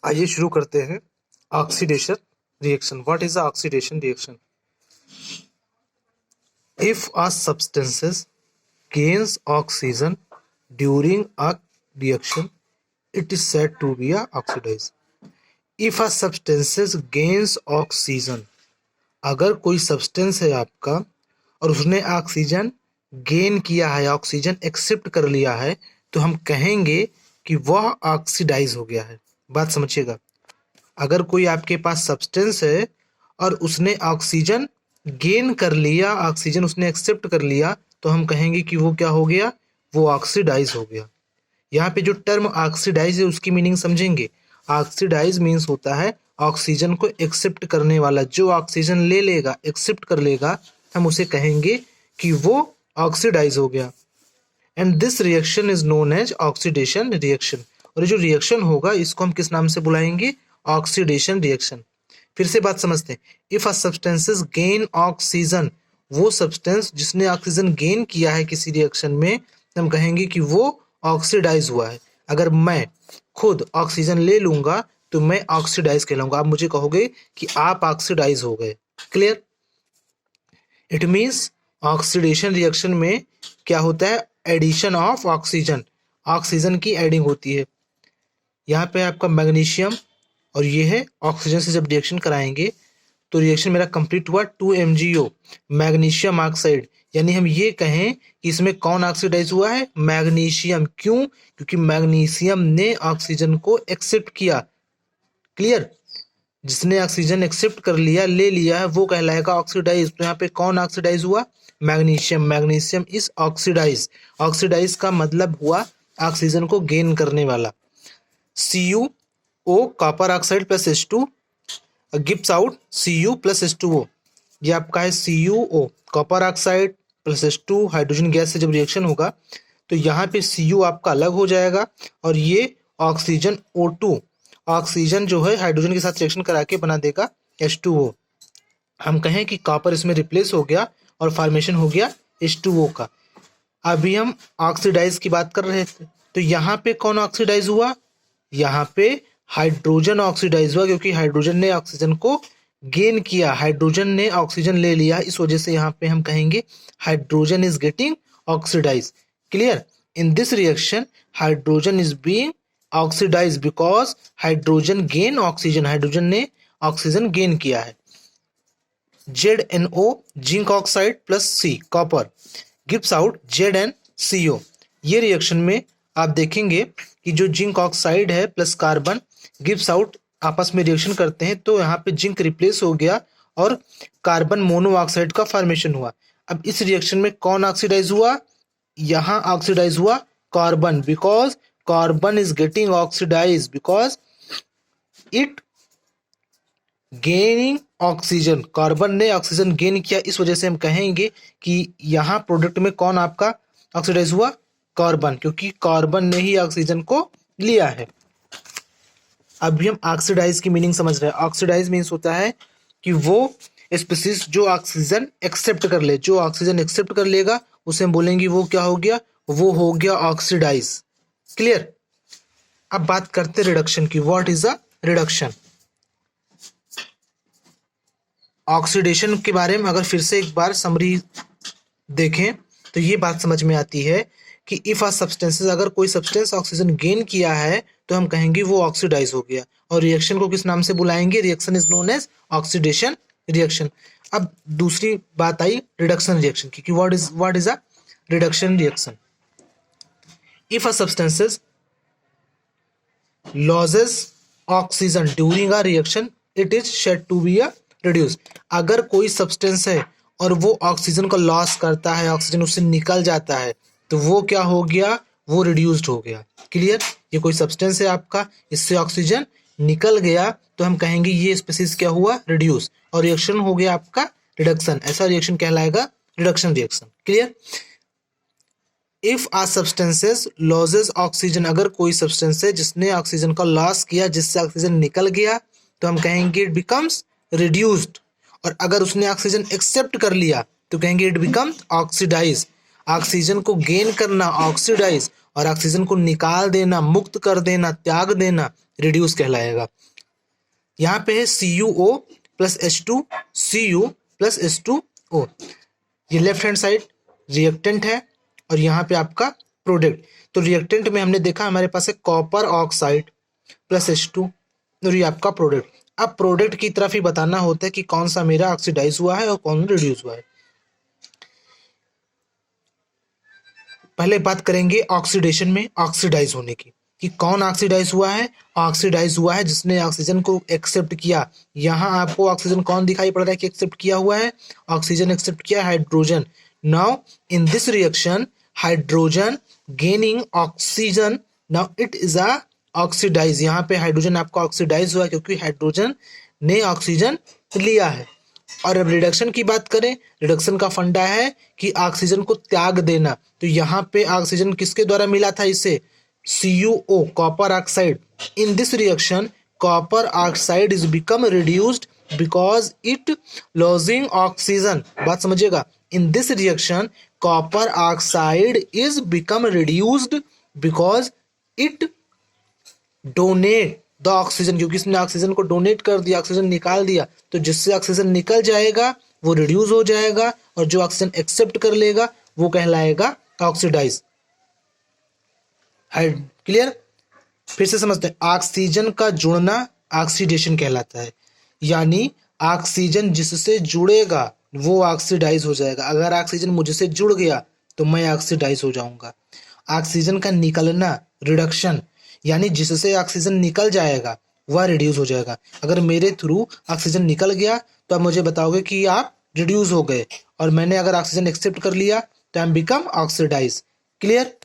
आइए शुरू करते हैं oxidation reaction. What is the oxidation reaction? If a substances gains oxygen during a reaction, it is said to be a oxidized. If a substances gains oxygen, अगर कोई substance है आपका और उसने ऑक्सीजन गेन किया है, ऑक्सीजन एक्सेप्ट कर लिया है, तो हम कहेंगे कि वह ऑक्सीडाइज हो गया है। बात समझिएगा, अगर कोई आपके पास सब्सटेंस है और उसने ऑक्सीजन गेन कर लिया, ऑक्सीजन उसने एक्सेप्ट कर लिया, तो हम कहेंगे कि वो क्या हो गया, वो ऑक्सीडाइज हो गया। यहाँ पे जो टर्म ऑक्सीडाइज है उसकी मीनिंग समझेंगे। ऑक्सीडाइज मीन्स होता है ऑक्सीजन को एक्सेप्ट करने वाला, जो ऑक्सीजन ले लेगा, एक्सेप्ट कर लेगा, हम उसे कहेंगे कि वो ऑक्सीडाइज हो गया। And this reaction is known as oxidation reaction. और ये जो रिएक्शन होगा इसको हम किस नाम से बुलाएंगे? Oxidation reaction. फिर से बात समझते हैं। If a substances gain oxygen, वो सब्सटेंस जिसने ऑक्सीजन गेन किया है किसी रिएक्शन में, हम कहेंगे कि वो ऑक्सीडाइज हुआ है। अगर मैं खुद ऑक्सीजन ले लूंगा तो मैं ऑक्सीडाइज कहलाऊंगा। आप मुझे कहोगे कि आप ऑक्सीडाइज हो गए। Clear? It means oxidation reaction में क्या होता है? एडिशन ऑफ ऑक्सीजन, ऑक्सीजन की एडिंग होती है। यहाँ पे आपका मैग्नीशियम और ये है ऑक्सीजन से जब रिएक्शन कराएंगे तो रिएक्शन मेरा कंप्लीट हुआ 2MgO मैग्नीशियम ऑक्साइड। यानी हम ये कहें कि इसमें कौन ऑक्सीडाइज हुआ है? मैग्नीशियम। क्यों? क्योंकि मैग्नीशियम ने ऑक्सीजन को एक्सेप्ट किया। क्लियर? जिसने ऑक्सीजन एक्सेप्ट कर लिया, ले लिया है, वो कहलाएगा ऑक्सीडाइज। तो यहाँ पे कौन ऑक्सीडाइज हुआ? Magnesium. Magnesium is oxidise. Oxidise का मतलब हुआ ऑक्सीजन को गेन करने वाला। CuO copper oxide plus H2 gives out Cu plus H2O। ये आपका है CuO copper oxide plus H2 hydrogen gas से जब रिएक्शन होगा तो यहाँ पे Cu आपका अलग हो जाएगा और ये ऑक्सीजन O2, ऑक्सीजन जो है हाइड्रोजन के साथ रिएक्शन करा के बना देगा H2O। हम कहें कि कॉपर इसमें रिप्लेस हो गया और फॉर्मेशन हो गया H2O का। अभी हम ऑक्सीडाइज की बात कर रहे थे, तो यहाँ पे कौन ऑक्सीडाइज हुआ? यहाँ पे हाइड्रोजन ऑक्सीडाइज हुआ, क्योंकि हाइड्रोजन ने ऑक्सीजन को गेन किया, हाइड्रोजन ने ऑक्सीजन ले लिया, इस वजह से यहाँ पे हम कहेंगे hydrogen is getting oxidise. Clear? In this reaction hydrogen is being oxidise because hydrogen gain oxygen, hydrogen ने ऑक्सीजन गेन किया है। ZnO zinc oxide plus C copper gives out ZnCO। ये रिएक्शन में आप देखेंगे कि जो जिंक ऑक्साइड है प्लस कार्बन गिव्स आउट, आपस में रिएक्शन करते हैं तो यहाँ पे जिंक रिप्लेस हो गया और कार्बन मोनोऑक्साइड का फॉर्मेशन हुआ। अब इस रिएक्शन में कौन ऑक्सीडाइज हुआ? यहाँ ऑक्सीडाइज हुआ carbon, because carbon is getting oxidise because it gaining oxygen. Carbon ने ऑक्सीजन गेन किया, इस वजह से हम कहेंगे कि यहाँ प्रोडक्ट में कौन आपका ऑक्सीडाइज हुआ? कार्बन, क्योंकि कार्बन ने ही ऑक्सीजन को लिया है। अभी हम ऑक्सीडाइज की मीनिंग समझ रहे हैं। ऑक्सीडाइज मीन्स होता है कि वो स्पीसीज जो ऑक्सीजन एक्सेप्ट कर ले, जो ऑक्सीजन एक्सेप्ट कर लेगा उसे हम बोलेंगे वो क्या हो गया? वो हो गया ऑक्सीडाइज। क्लियर? अब बात करते हैं रिडक्शन की। What is a reduction? Oxidation के बारे में अगर फिर से एक बार समरी देखें तो ये बात समझ में आती है कि इफ आ सब्सटेंसेस, अगर कोई सब्सटेंस ऑक्सीजन गेन किया है तो हम कहेंगे वो ऑक्सीडाइज हो गया। और रिएक्शन को किस नाम से बुलाएंगे? Reaction is known as oxidation reaction. अब दूसरी बात आई रिडक्शन रिएक्शन की, कि what is a reduction reaction? If a substances loses oxygen during a reaction, it is said to be a reduce। अगर कोई सब्सटेंस है और वो ऑक्सीजन को लॉस करता है, ऑक्सीजन उससे निकल जाता है, तो वो क्या हो गया? वो रिड्यूस्ड हो गया। क्लियर? ये कोई सब्सटेंस है आपका, इससे ऑक्सीजन निकल गया तो हम कहेंगे ये स्पीसीज क्या हुआ? रिड्यूस। और रिएक्शन हो गया आपका रिडक्शन। ऐसा रिएक्शन कहलाएगा reduction reaction. Clear? If a substances loses oxygen, अगर कोई सब्सटेंस है जिसने ऑक्सीजन का लॉस किया, जिससे ऑक्सीजन निकल गया, तो हम कहेंगे इट बिकम्स रिड्यूस्ड। और अगर उसने ऑक्सीजन एक्सेप्ट कर लिया तो कहेंगे इट बिकम्स ऑक्सीडाइज। ऑक्सीजन को गेन करना ऑक्सीडाइज और ऑक्सीजन को निकाल देना, मुक्त कर देना, त्याग देना रिड्यूस कहलाएगा। यहाँ पे है CuO plus H2 Cu plus H2O, ये लेफ्ट हैंड साइड रिएक्टेंट है और यहाँ पे आपका प्रोडक्ट। तो रिएक्टेंट में हमने देखा हमारे पास है कॉपर ऑक्साइड प्लस H2 और ये आपका प्रोडक्ट। अब प्रोडक्ट की तरफ ही बताना होता है कि कौन सा मेरा ऑक्सीडाइज हुआ है और कौन रिड्यूस हुआ है। पहले बात करेंगे ऑक्सीडेशन में ऑक्सीडाइज होने की, कि कौन ऑक्सीडाइज हुआ है। ऑक्सीडाइज हुआ है जिसने ऑक्सीजन को एक्सेप्ट किया। यहाँ आपको ऑक्सीजन कौन दिखाई पड़ रहा है कि एक्सेप्ट किया हुआ है, ऑक्सीजन एक्सेप्ट किया, hydrogen. Now in this reaction hydrogen gaining oxygen, now it is a oxidise. यहाँ पे हाइड्रोजन आपका ऑक्सीडाइज हुआ क्योंकि हाइड्रोजन ने ऑक्सीजन लिया है। और अब रिडक्शन की बात करें, रिडक्शन का फंडा है कि ऑक्सीजन को त्याग देना। तो यहाँ पे ऑक्सीजन किसके द्वारा मिला था इसे, CuO copper oxide. In this reaction copper oxide is become reduced because it lodging oxygen. बात समझिएगा, इन this reaction copper oxide is become reduced because it donate the oxygen, क्योंकि इसने ऑक्सीजन को डोनेट कर दिया, ऑक्सीजन निकाल दिया। तो जिससे ऑक्सीजन निकल जाएगा वो रिड्यूस हो जाएगा और जो ऑक्सीजन एक्सेप्ट कर लेगा वो कहलाएगा ऑक्सीडाइज। क्लियर? फिर से समझते हैं, ऑक्सीजन का जुड़ना ऑक्सीडेशन कहलाता है, यानी ऑक्सीजन जिससे जुड़ेगा वो ऑक्सीडाइज हो जाएगा। अगर ऑक्सीजन मुझसे जुड़ गया तो मैं ऑक्सीडाइज हो जाऊंगा। ऑक्सीजन का निकलना रिडक्शन, यानी जिससे ऑक्सीजन निकल जाएगा वह रिड्यूस हो जाएगा। अगर मेरे थ्रू ऑक्सीजन निकल गया तो आप मुझे बताओगे कि आप रिड्यूस हो गए, और मैंने अगर ऑक्सीजन एक्सेप्ट कर लिया तो I am become oxidise. Clear?